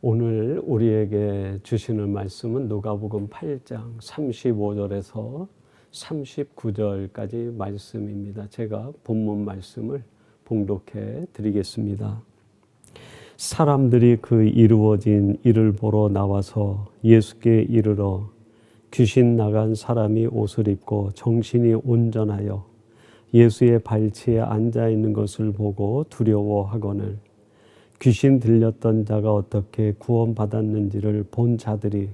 오늘 우리에게 주시는 말씀은 누가복음 8장 35절에서 39절까지 말씀입니다. 제가 본문 말씀을 봉독해 드리겠습니다. 사람들이 그 이루어진 일을 보러 나와서 예수께 이르러 귀신 나간 사람이 옷을 입고 정신이 온전하여 예수의 발치에 앉아 있는 것을 보고 두려워하거늘 귀신 들렸던 자가 어떻게 구원받았는지를 본 자들이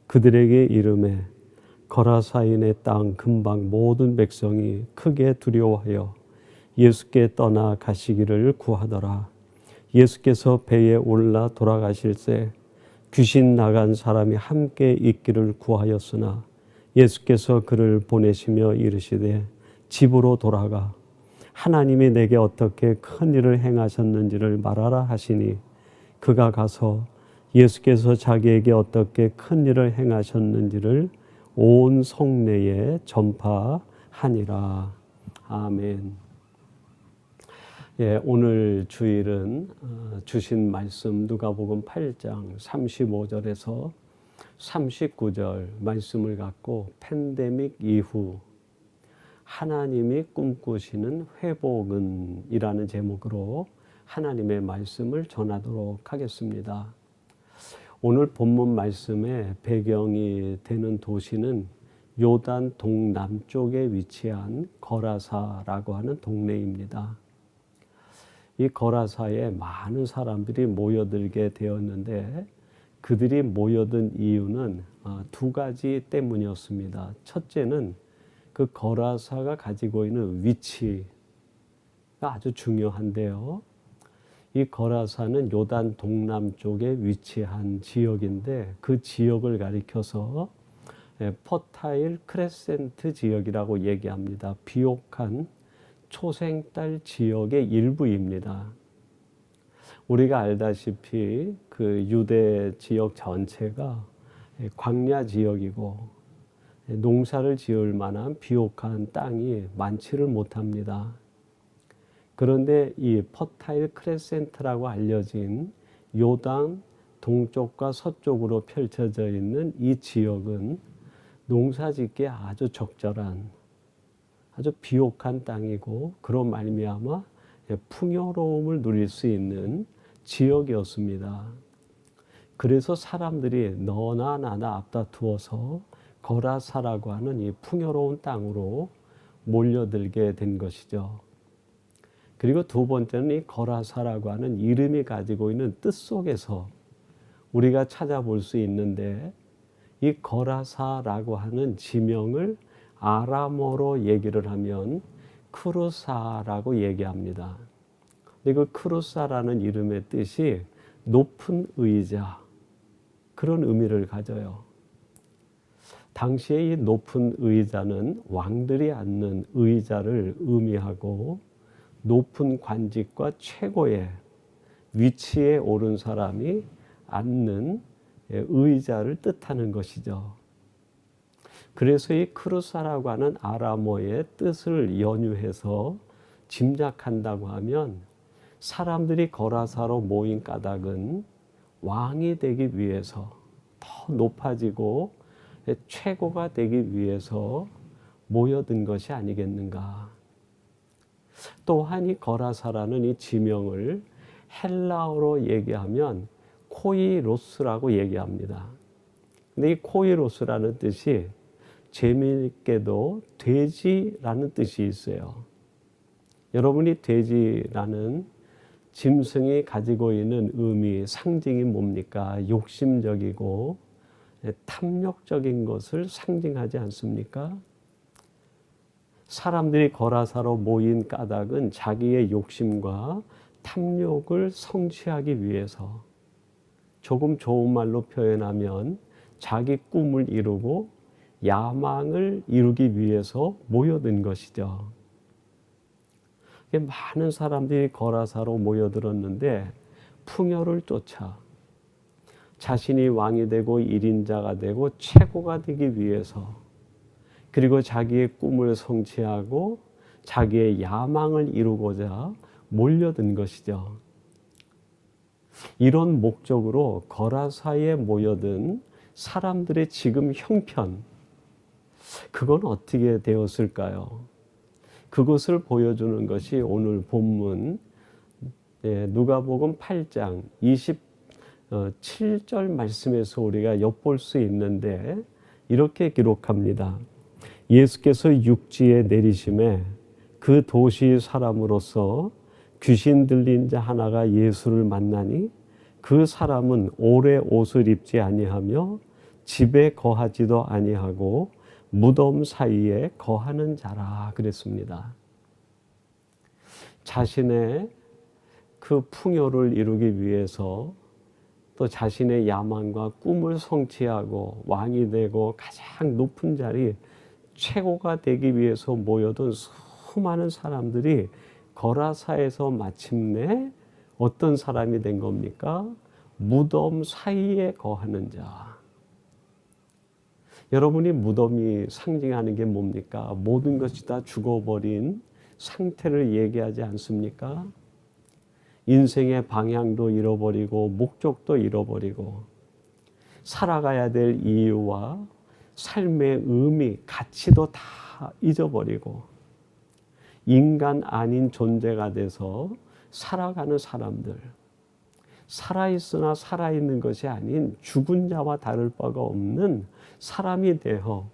그들에게 이르매 거라사인의 땅 근방 모든 백성이 크게 두려워하여 예수께 떠나 가시기를 구하더라. 예수께서 배에 올라 돌아가실새 귀신 나간 사람이 함께 있기를 구하였으나 예수께서 그를 보내시며 이르시되 집으로 돌아가 하나님이 내게 어떻게 큰 일을 행하셨는지를 말하라 하시니 그가 가서 예수께서 자기에게 어떻게 큰 일을 행하셨는지를 온 성내에 전파하니라. 아멘. 오늘 주일은 주신 말씀 누가복음 8장 35절에서 39절 말씀을 갖고 팬데믹 이후 하나님이 꿈꾸시는 회복은 이라는 제목으로 하나님의 말씀을 전하도록 하겠습니다. 오늘 본문 말씀의 배경이 되는 도시는 요단 동남쪽에 위치한 거라사라고 하는 동네입니다. 이 거라사에 많은 사람들이 모여들게 되었는데 그들이 모여든 이유는 두 가지 때문이었습니다. 첫째는 그 거라사가 가지고 있는 위치가 아주 중요한데요. 이 거라사는 요단 동남쪽에 위치한 지역인데 그 지역을 가리켜서 퍼타일 크레센트 지역이라고 얘기합니다. 비옥한 초생딸 지역의 일부입니다. 우리가 알다시피 그 유대 지역 전체가 광야 지역이고 농사를 지을 만한 비옥한 땅이 많지를 못합니다. 그런데 이 퍼타일 크레센트라고 알려진 요단 동쪽과 서쪽으로 펼쳐져 있는 이 지역은 농사짓기에 아주 적절한 아주 비옥한 땅이고 그런 말미암아 풍요로움을 누릴 수 있는 지역이었습니다. 그래서 사람들이 너나 나나 앞다투어서 거라사라고 하는 이 풍요로운 땅으로 몰려들게 된 것이죠. 그리고 두 번째는 이 거라사라고 하는 이름이 가지고 있는 뜻 속에서 우리가 찾아볼 수 있는데 이 거라사라고 하는 지명을 아람어로 얘기를 하면 크루사라고 얘기합니다. 근데 그 크루사라는 이름의 뜻이 높은 의자 그런 의미를 가져요. 당시에 이 높은 의자는 왕들이 앉는 의자를 의미하고 높은 관직과 최고의 위치에 오른 사람이 앉는 의자를 뜻하는 것이죠. 그래서 이 크루사라고 하는 아람어의 뜻을 연유해서 짐작한다고 하면 사람들이 거라사로 모인 까닭은 왕이 되기 위해서 더 높아지고 최고가 되기 위해서 모여든 것이 아니겠는가. 또한 이 거라사라는 이 지명을 헬라어로 얘기하면 코이로스라고 얘기합니다. 근데 이 코이로스라는 뜻이 재미있게도 돼지라는 뜻이 있어요. 여러분이 돼지라는 짐승이 가지고 있는 의미, 상징이 뭡니까? 욕심적이고 탐욕적인 것을 상징하지 않습니까? 사람들이 거라사로 모인 까닭은 자기의 욕심과 탐욕을 성취하기 위해서, 조금 좋은 말로 표현하면 자기 꿈을 이루고 야망을 이루기 위해서 모여든 것이죠. 많은 사람들이 거라사로 모여들었는데 풍요를 쫓아 자신이 왕이 되고 일인자가 되고 최고가 되기 위해서, 그리고 자기의 꿈을 성취하고 자기의 야망을 이루고자 몰려든 것이죠. 이런 목적으로 거라사에 모여든 사람들의 지금 형편, 그건 어떻게 되었을까요? 그것을 보여주는 것이 오늘 본문 누가복음 8장 27절 말씀에서 우리가 엿볼 수 있는데 이렇게 기록합니다. 예수께서 육지에 내리심에 그 도시 사람으로서 귀신 들린 자 하나가 예수를 만나니 그 사람은 오래 옷을 입지 아니하며 집에 거하지도 아니하고 무덤 사이에 거하는 자라 그랬습니다. 자신의 그 풍요를 이루기 위해서 또 자신의 야망과 꿈을 성취하고 왕이 되고 가장 높은 자리 최고가 되기 위해서 모여든 수많은 사람들이 거라사에서 마침내 어떤 사람이 된 겁니까? 무덤 사이에 거하는 자. 여러분이 무덤이 상징하는 게 뭡니까? 모든 것이 다 죽어버린 상태를 얘기하지 않습니까? 인생의 방향도 잃어버리고 목적도 잃어버리고 살아가야 될 이유와 삶의 의미, 가치도 다 잊어버리고 인간 아닌 존재가 돼서 살아가는 사람들, 살아있으나 살아있는 것이 아닌 죽은 자와 다를 바가 없는 사람이 되어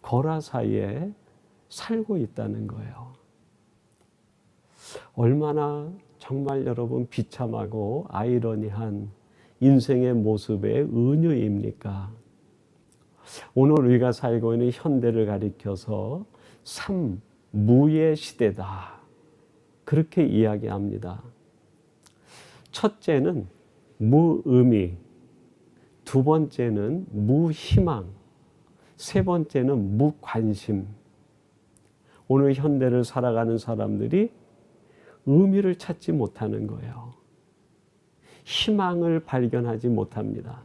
거라사이에 살고 있다는 거예요. 얼마나 정말 여러분 비참하고 아이러니한 인생의 모습의 은유입니까? 오늘 우리가 살고 있는 현대를 가리켜서 삼무의 시대다. 그렇게 이야기합니다. 첫째는 무의미, 두 번째는 무희망, 세 번째는 무관심. 오늘 현대를 살아가는 사람들이 의미를 찾지 못하는 거예요. 희망을 발견하지 못합니다.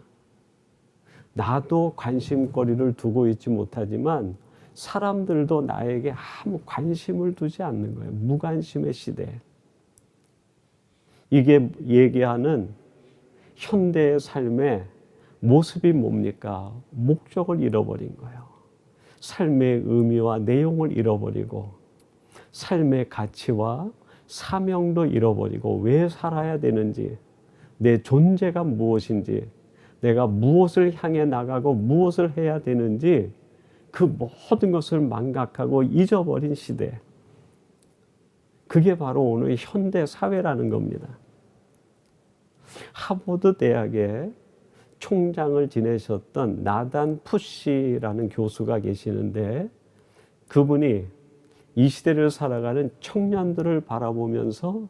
나도 관심거리를 두고 있지 못하지만 사람들도 나에게 아무 관심을 두지 않는 거예요. 무관심의 시대. 이게 얘기하는 현대의 삶의 모습이 뭡니까? 목적을 잃어버린 거예요. 삶의 의미와 내용을 잃어버리고 삶의 가치와 사명도 잃어버리고 왜 살아야 되는지, 내 존재가 무엇인지, 내가 무엇을 향해 나가고 무엇을 해야 되는지 그 모든 것을 망각하고 잊어버린 시대. 그게 바로 오늘 현대 사회라는 겁니다. 하버드 대학의 총장을 지내셨던 나단 푸시라는 교수가 계시는데 그분이 이 시대를 살아가는 청년들을 바라보면서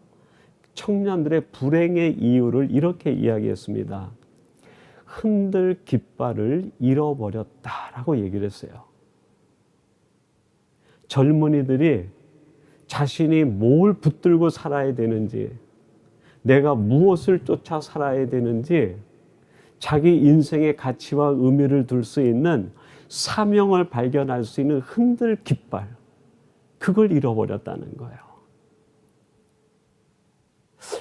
청년들의 불행의 이유를 이렇게 이야기했습니다. 흔들 깃발을 잃어버렸다라고 얘기를 했어요. 젊은이들이 자신이 뭘 붙들고 살아야 되는지, 내가 무엇을 쫓아 살아야 되는지, 자기 인생의 가치와 의미를 둘 수 있는 사명을 발견할 수 있는 흔들 깃발, 그걸 잃어버렸다는 거예요.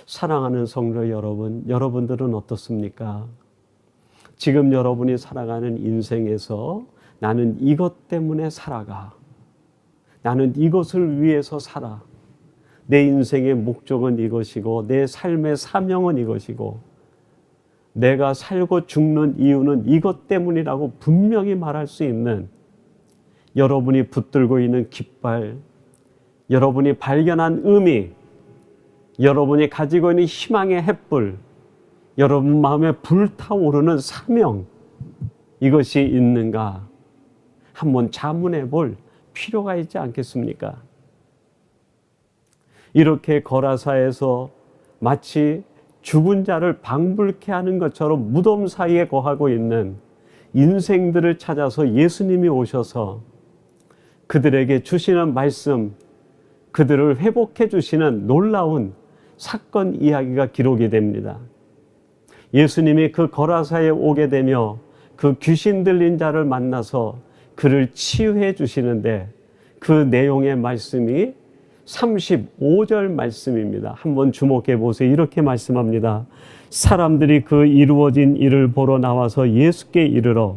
사랑하는 성도 여러분, 여러분들은 어떻습니까? 지금 여러분이 살아가는 인생에서 나는 이것 때문에 살아가. 나는 이것을 위해서 살아. 내 인생의 목적은 이것이고 내 삶의 사명은 이것이고 내가 살고 죽는 이유는 이것 때문이라고 분명히 말할 수 있는 여러분이 붙들고 있는 깃발, 여러분이 발견한 의미, 여러분이 가지고 있는 희망의 횃불, 여러분 마음에 불타오르는 사명, 이것이 있는가 한번 자문해 볼 필요가 있지 않겠습니까? 이렇게 거라사에서 마치 죽은 자를 방불케 하는 것처럼 무덤 사이에 거하고 있는 인생들을 찾아서 예수님이 오셔서 그들에게 주시는 말씀, 그들을 회복해 주시는 놀라운 사건 이야기가 기록이 됩니다. 예수님이 그 거라사에 오게 되며 그 귀신 들린 자를 만나서 그를 치유해 주시는데 그 내용의 말씀이 35절 말씀입니다. 한번 주목해 보세요. 이렇게 말씀합니다. 사람들이 그 이루어진 일을 보러 나와서 예수께 이르러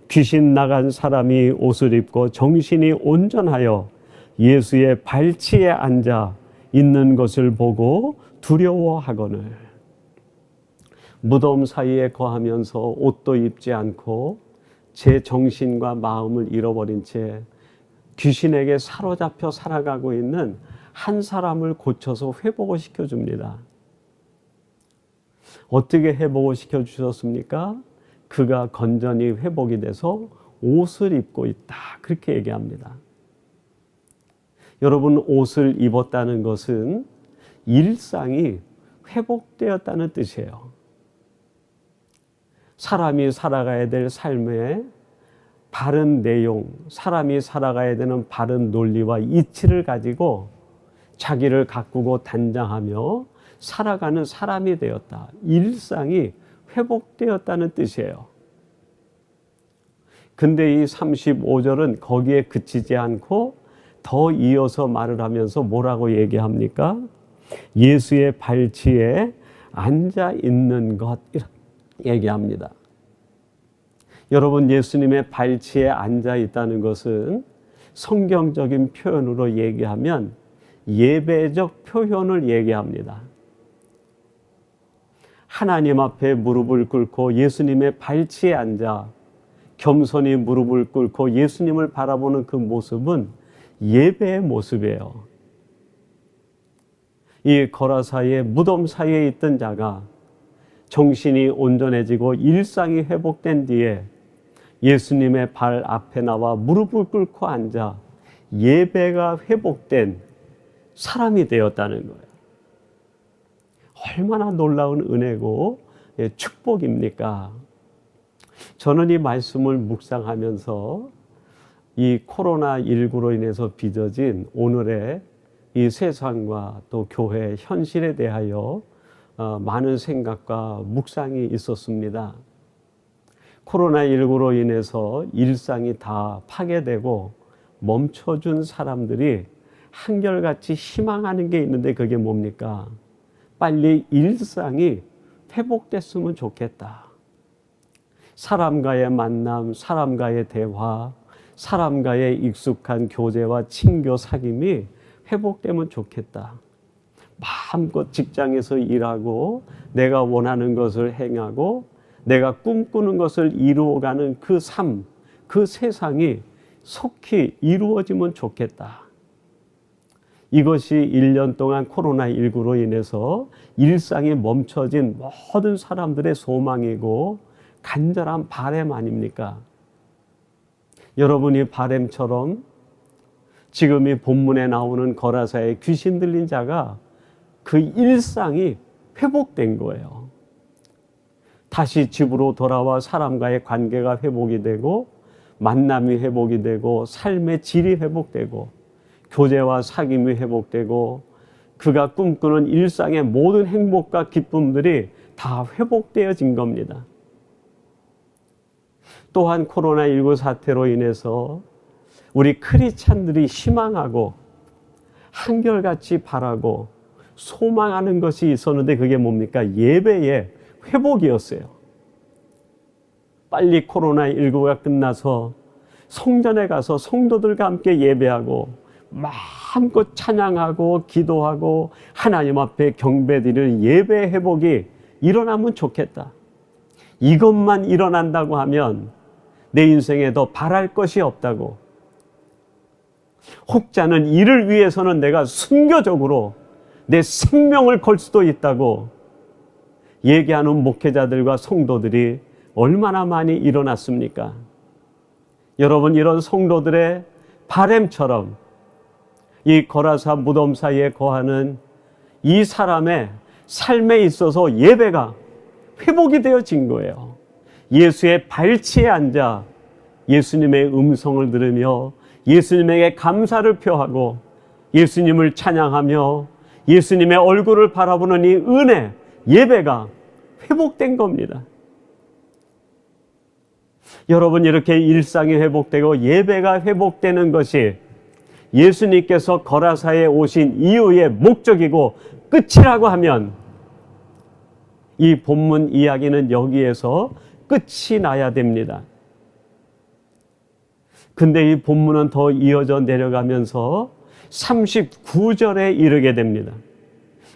귀신 나간 사람이 옷을 입고 정신이 온전하여 예수의 발치에 앉아 있는 것을 보고 두려워하거늘. 무덤 사이에 거하면서 옷도 입지 않고 제 정신과 마음을 잃어버린 채 귀신에게 사로잡혀 살아가고 있는 한 사람을 고쳐서 회복을 시켜줍니다. 어떻게 회복을 시켜주셨습니까? 그가 건전히 회복이 돼서 옷을 입고 있다. 그렇게 얘기합니다. 여러분, 옷을 입었다는 것은 일상이 회복되었다는 뜻이에요. 사람이 살아가야 될 삶의 바른 내용, 사람이 살아가야 되는 바른 논리와 이치를 가지고 자기를 가꾸고 단장하며 살아가는 사람이 되었다. 일상이 회복되었다는 뜻이에요. 근데 이 35절은 거기에 그치지 않고 더 이어서 말을 하면서 뭐라고 얘기합니까? 예수의 발치에 앉아 있는 것, 이렇게 얘기합니다. 여러분, 예수님의 발치에 앉아 있다는 것은 성경적인 표현으로 얘기하면 예배적 표현을 얘기합니다. 하나님 앞에 무릎을 꿇고 예수님의 발치에 앉아 겸손히 무릎을 꿇고 예수님을 바라보는 그 모습은 예배의 모습이에요. 이 거라사의 무덤 사이에 있던 자가 정신이 온전해지고 일상이 회복된 뒤에 예수님의 발 앞에 나와 무릎을 꿇고 앉아 예배가 회복된 사람이 되었다는 거예요. 얼마나 놀라운 은혜고 축복입니까? 저는 이 말씀을 묵상하면서 이 코로나19로 인해서 빚어진 오늘의 이 세상과 또 교회 현실에 대하여 많은 생각과 묵상이 있었습니다. 코로나19로 인해서 일상이 다 파괴되고 멈춰준 사람들이 한결같이 희망하는 게 있는데 그게 뭡니까? 빨리 일상이 회복됐으면 좋겠다. 사람과의 만남, 사람과의 대화, 사람과의 익숙한 교제와 친교 사귐이 회복되면 좋겠다. 마음껏 직장에서 일하고 내가 원하는 것을 행하고 내가 꿈꾸는 것을 이루어가는 그 삶, 그 세상이 속히 이루어지면 좋겠다. 이것이 1년 동안 코로나19로 인해서 일상이 멈춰진 모든 사람들의 소망이고 간절한 바람 아닙니까? 여러분이 바람처럼 지금 이 본문에 나오는 거라사의 귀신 들린 자가 그 일상이 회복된 거예요. 다시 집으로 돌아와 사람과의 관계가 회복이 되고 만남이 회복이 되고 삶의 질이 회복되고 교제와 사귐이 회복되고 그가 꿈꾸는 일상의 모든 행복과 기쁨들이 다 회복되어진 겁니다. 또한 코로나19 사태로 인해서 우리 크리스찬들이 희망하고 한결같이 바라고 소망하는 것이 있었는데 그게 뭡니까? 예배의 회복이었어요. 빨리 코로나19가 끝나서 성전에 가서 성도들과 함께 예배하고 마음껏 찬양하고 기도하고 하나님 앞에 경배드리는 예배 회복이 일어나면 좋겠다. 이것만 일어난다고 하면 내 인생에 더 바랄 것이 없다고. 혹자는 이를 위해서는 내가 순교적으로 내 생명을 걸 수도 있다고 얘기하는 목회자들과 성도들이 얼마나 많이 일어났습니까? 여러분, 이런 성도들의 바램처럼 이 거라사 무덤 사이에 거하는 이 사람의 삶에 있어서 예배가 회복이 되어진 거예요. 예수의 발치에 앉아 예수님의 음성을 들으며 예수님에게 감사를 표하고 예수님을 찬양하며 예수님의 얼굴을 바라보는 이 은혜, 예배가 회복된 겁니다. 여러분, 이렇게 일상이 회복되고 예배가 회복되는 것이 예수님께서 거라사에 오신 이유의 목적이고 끝이라고 하면 이 본문 이야기는 여기에서 끝이 나야 됩니다. 근데 이 본문은 더 이어져 내려가면서 39절에 이르게 됩니다.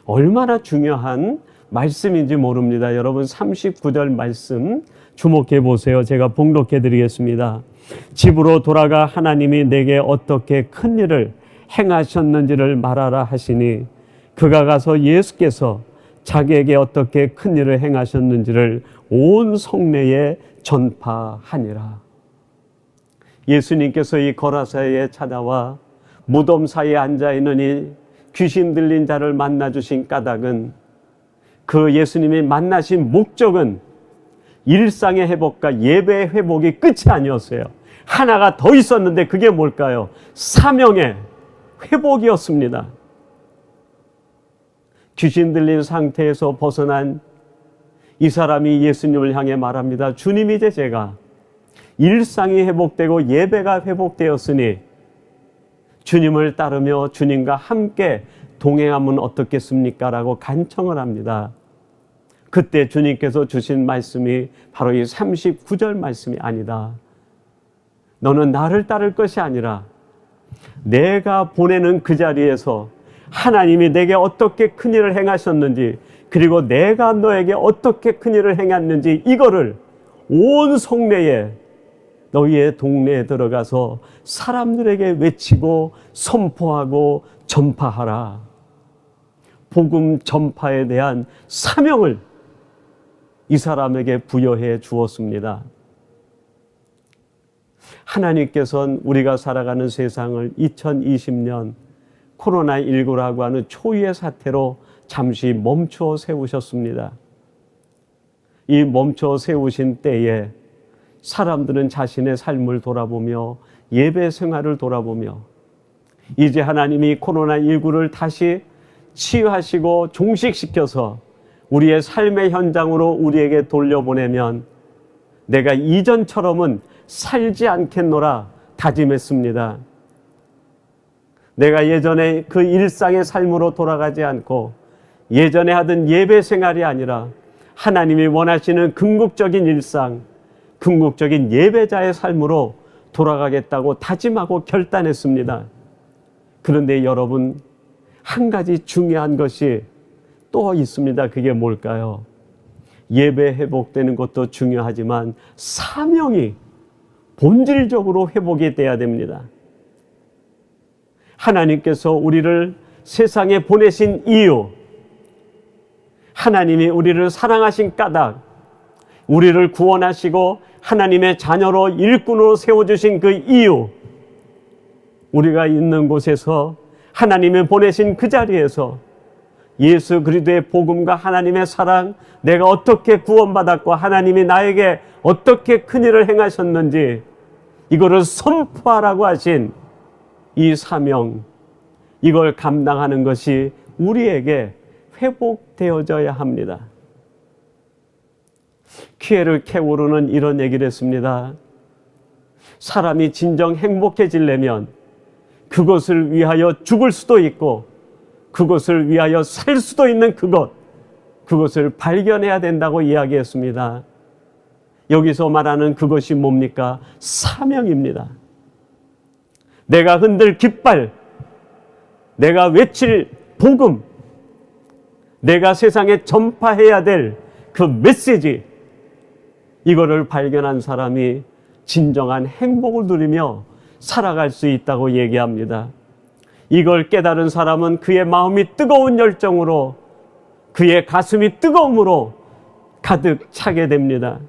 얼마나 중요한 말씀인지 모릅니다. 여러분 39절 말씀 주목해 보세요. 제가 봉독해 드리겠습니다. 집으로 돌아가 하나님이 내게 어떻게 큰 일을 행하셨는지를 말하라 하시니 그가 가서 예수께서 자기에게 어떻게 큰 일을 행하셨는지를 온 성내에 전파하니라. 예수님께서 이 거라사에 찾아와 무덤 사이에 앉아있는 이 귀신 들린 자를 만나주신 까닭은, 그 예수님이 만나신 목적은 일상의 회복과 예배의 회복이 끝이 아니었어요. 하나가 더 있었는데 그게 뭘까요? 사명의 회복이었습니다. 귀신 들린 상태에서 벗어난 이 사람이 예수님을 향해 말합니다. 주님, 이제 제가 일상이 회복되고 예배가 회복되었으니 주님을 따르며 주님과 함께 동행하면 어떻겠습니까? 라고 간청을 합니다. 그때 주님께서 주신 말씀이 바로 이 39절 말씀이 아니다. 너는 나를 따를 것이 아니라 내가 보내는 그 자리에서 하나님이 내게 어떻게 큰일을 행하셨는지, 그리고 내가 너에게 어떻게 큰일을 행했는지, 이거를 온 성내에, 너희의 동네에 들어가서 사람들에게 외치고 선포하고 전파하라. 복음 전파에 대한 사명을 이 사람에게 부여해 주었습니다. 하나님께서는 우리가 살아가는 세상을 2020년 코로나19라고 하는 초유의 사태로 잠시 멈추어 세우셨습니다. 이 멈추어 세우신 때에 사람들은 자신의 삶을 돌아보며 예배 생활을 돌아보며 이제 하나님이 코로나19를 다시 치유하시고 종식시켜서 우리의 삶의 현장으로 우리에게 돌려보내면 내가 이전처럼은 살지 않겠노라 다짐했습니다. 내가 예전에 그 일상의 삶으로 돌아가지 않고 예전에 하던 예배 생활이 아니라 하나님이 원하시는 궁극적인 일상, 궁극적인 예배자의 삶으로 돌아가겠다고 다짐하고 결단했습니다. 그런데 여러분, 한 가지 중요한 것이 또 있습니다. 그게 뭘까요? 예배 회복되는 것도 중요하지만 사명이 본질적으로 회복이 돼야 됩니다. 하나님께서 우리를 세상에 보내신 이유, 하나님이 우리를 사랑하신 까닭, 우리를 구원하시고 하나님의 자녀로 일꾼으로 세워주신 그 이유, 우리가 있는 곳에서 하나님이 보내신 그 자리에서 예수 그리스도의 복음과 하나님의 사랑, 내가 어떻게 구원받았고 하나님이 나에게 어떻게 큰일을 행하셨는지 이거를 선포하라고 하신 이 사명, 이걸 감당하는 것이 우리에게 회복되어져야 합니다. 퀴에르 케오르는 이런 얘기를 했습니다. 사람이 진정 행복해지려면 그것을 위하여 죽을 수도 있고 그것을 위하여 살 수도 있는 그것을 발견해야 된다고 이야기했습니다. 여기서 말하는 그것이 뭡니까? 사명입니다. 내가 흔들 깃발, 내가 외칠 복음, 내가 세상에 전파해야 될 그 메시지, 이거를 발견한 사람이 진정한 행복을 누리며 살아갈 수 있다고 얘기합니다. 이걸 깨달은 사람은 그의 마음이 뜨거운 열정으로, 그의 가슴이 뜨거움으로 가득 차게 됩니다.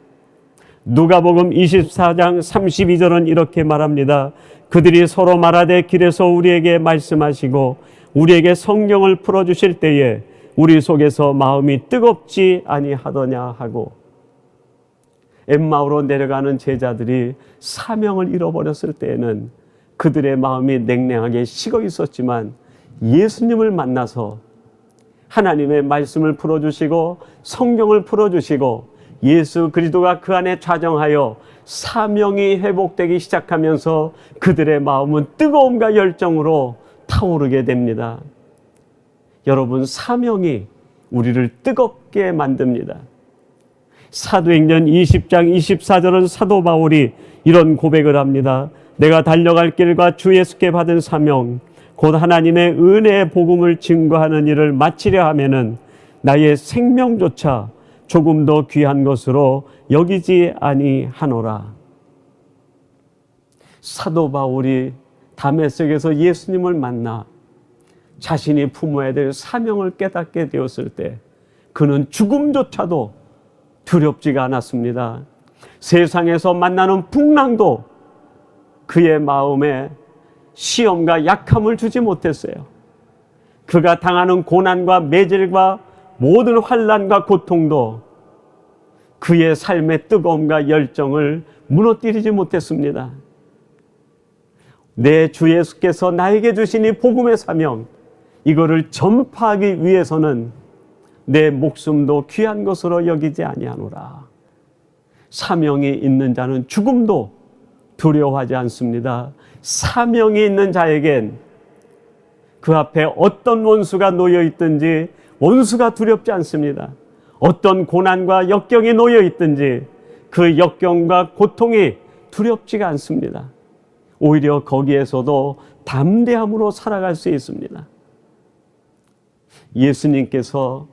누가복음 24장 32절은 이렇게 말합니다. 그들이 서로 말하되 길에서 우리에게 말씀하시고 우리에게 성경을 풀어주실 때에 우리 속에서 마음이 뜨겁지 아니하더냐 하고, 엠마오로 내려가는 제자들이 사명을 잃어버렸을 때에는 그들의 마음이 냉랭하게 식어 있었지만 예수님을 만나서 하나님의 말씀을 풀어주시고 성경을 풀어주시고 예수 그리스도가 그 안에 좌정하여 사명이 회복되기 시작하면서 그들의 마음은 뜨거움과 열정으로 타오르게 됩니다. 여러분, 사명이 우리를 뜨겁게 만듭니다. 사도행전 20장 24절은 사도 바울이 이런 고백을 합니다. 내가 달려갈 길과 주 예수께 받은 사명 곧 하나님의 은혜의 복음을 증거하는 일을 마치려 하면은 나의 생명조차 조금 더 귀한 것으로 여기지 아니하노라. 사도 바울이 다메섹에서 예수님을 만나 자신이 품어야 될 사명을 깨닫게 되었을 때 그는 죽음조차도 두렵지가 않았습니다. 세상에서 만나는 풍랑도 그의 마음에 시험과 약함을 주지 못했어요. 그가 당하는 고난과 매질과 모든 환난과 고통도 그의 삶의 뜨거움과 열정을 무너뜨리지 못했습니다. 내 주 예수께서 나에게 주신 이 복음의 사명, 이거를 전파하기 위해서는 내 목숨도 귀한 것으로 여기지 아니하노라. 사명이 있는 자는 죽음도 두려워하지 않습니다. 사명이 있는 자에겐 그 앞에 어떤 원수가 놓여 있든지 원수가 두렵지 않습니다. 어떤 고난과 역경이 놓여 있든지 그 역경과 고통이 두렵지가 않습니다. 오히려 거기에서도 담대함으로 살아갈 수 있습니다. 예수님께서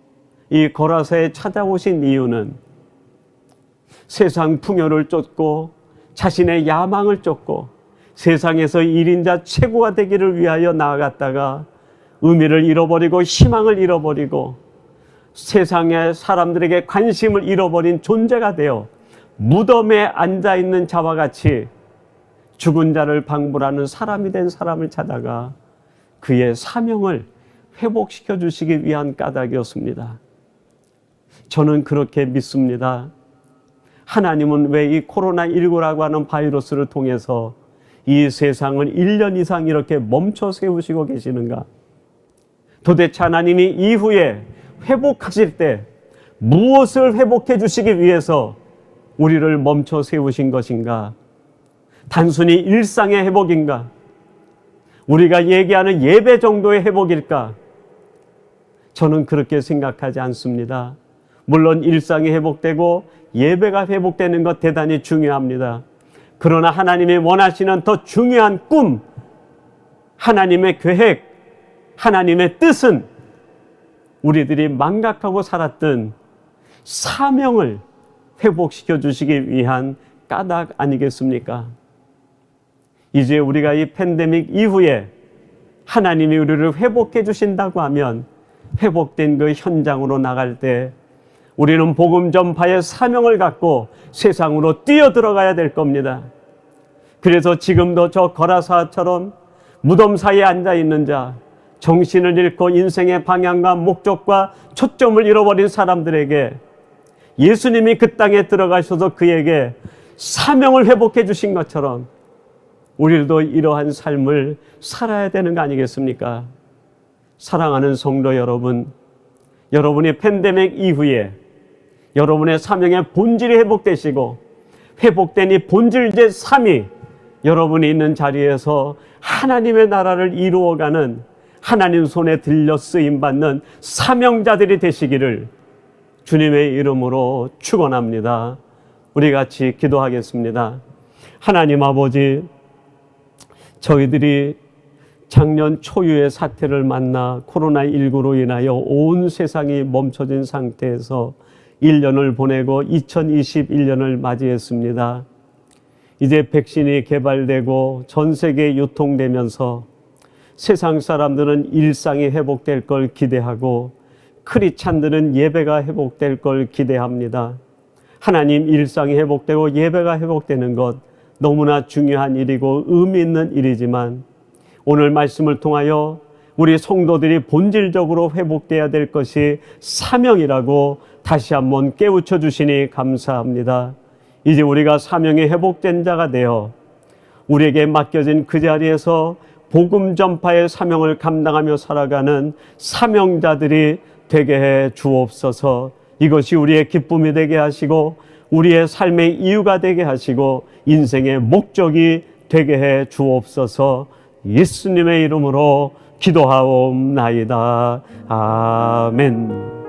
이 고라사에 찾아오신 이유는 세상 풍요를 쫓고 자신의 야망을 쫓고 세상에서 1인자 최고가 되기를 위하여 나아갔다가 의미를 잃어버리고 희망을 잃어버리고 세상의 사람들에게 관심을 잃어버린 존재가 되어 무덤에 앉아있는 자와 같이 죽은 자를 방불하는 사람이 된 사람을 찾아가 그의 사명을 회복시켜 주시기 위한 까닭이었습니다. 저는 그렇게 믿습니다. 하나님은 왜 이 코로나19라고 하는 바이러스를 통해서 이 세상을 1년 이상 이렇게 멈춰 세우시고 계시는가? 도대체 하나님이 이후에 회복하실 때 무엇을 회복해 주시기 위해서 우리를 멈춰 세우신 것인가? 단순히 일상의 회복인가? 우리가 얘기하는 예배 정도의 회복일까? 저는 그렇게 생각하지 않습니다. 물론 일상이 회복되고 예배가 회복되는 것 대단히 중요합니다. 그러나 하나님이 원하시는 더 중요한 꿈, 하나님의 계획, 하나님의 뜻은 우리들이 망각하고 살았던 사명을 회복시켜 주시기 위한 까닭 아니겠습니까? 이제 우리가 이 팬데믹 이후에 하나님이 우리를 회복해 주신다고 하면 회복된 그 현장으로 나갈 때 우리는 복음 전파의 사명을 갖고 세상으로 뛰어들어가야 될 겁니다. 그래서 지금도 저 거라사처럼 무덤 사이에 앉아있는 자, 정신을 잃고 인생의 방향과 목적과 초점을 잃어버린 사람들에게 예수님이 그 땅에 들어가셔서 그에게 사명을 회복해 주신 것처럼 우리도 이러한 삶을 살아야 되는 거 아니겠습니까? 사랑하는 성도 여러분, 여러분이 팬데믹 이후에 여러분의 사명의 본질이 회복되시고 회복된 이 본질 제3이 여러분이 있는 자리에서 하나님의 나라를 이루어가는 하나님 손에 들려 쓰임받는 사명자들이 되시기를 주님의 이름으로 축원합니다. 우리 같이 기도하겠습니다. 하나님 아버지, 저희들이 작년 초유의 사태를 만나 코로나19로 인하여 온 세상이 멈춰진 상태에서 1년을 보내고 2021년을 맞이했습니다. 이제 백신이 개발되고 전 세계에 유통되면서 세상 사람들은 일상이 회복될 걸 기대하고 크리스찬들은 예배가 회복될 걸 기대합니다. 하나님, 일상이 회복되고 예배가 회복되는 것 너무나 중요한 일이고 의미 있는 일이지만 오늘 말씀을 통하여 우리 성도들이 본질적으로 회복돼야 될 것이 사명이라고 다시 한번 깨우쳐 주시니 감사합니다. 이제 우리가 사명이 회복된 자가 되어 우리에게 맡겨진 그 자리에서 복음 전파의 사명을 감당하며 살아가는 사명자들이 되게 해 주옵소서. 이것이 우리의 기쁨이 되게 하시고 우리의 삶의 이유가 되게 하시고 인생의 목적이 되게 해 주옵소서. 예수님의 이름으로 기도하옵나이다. 아멘.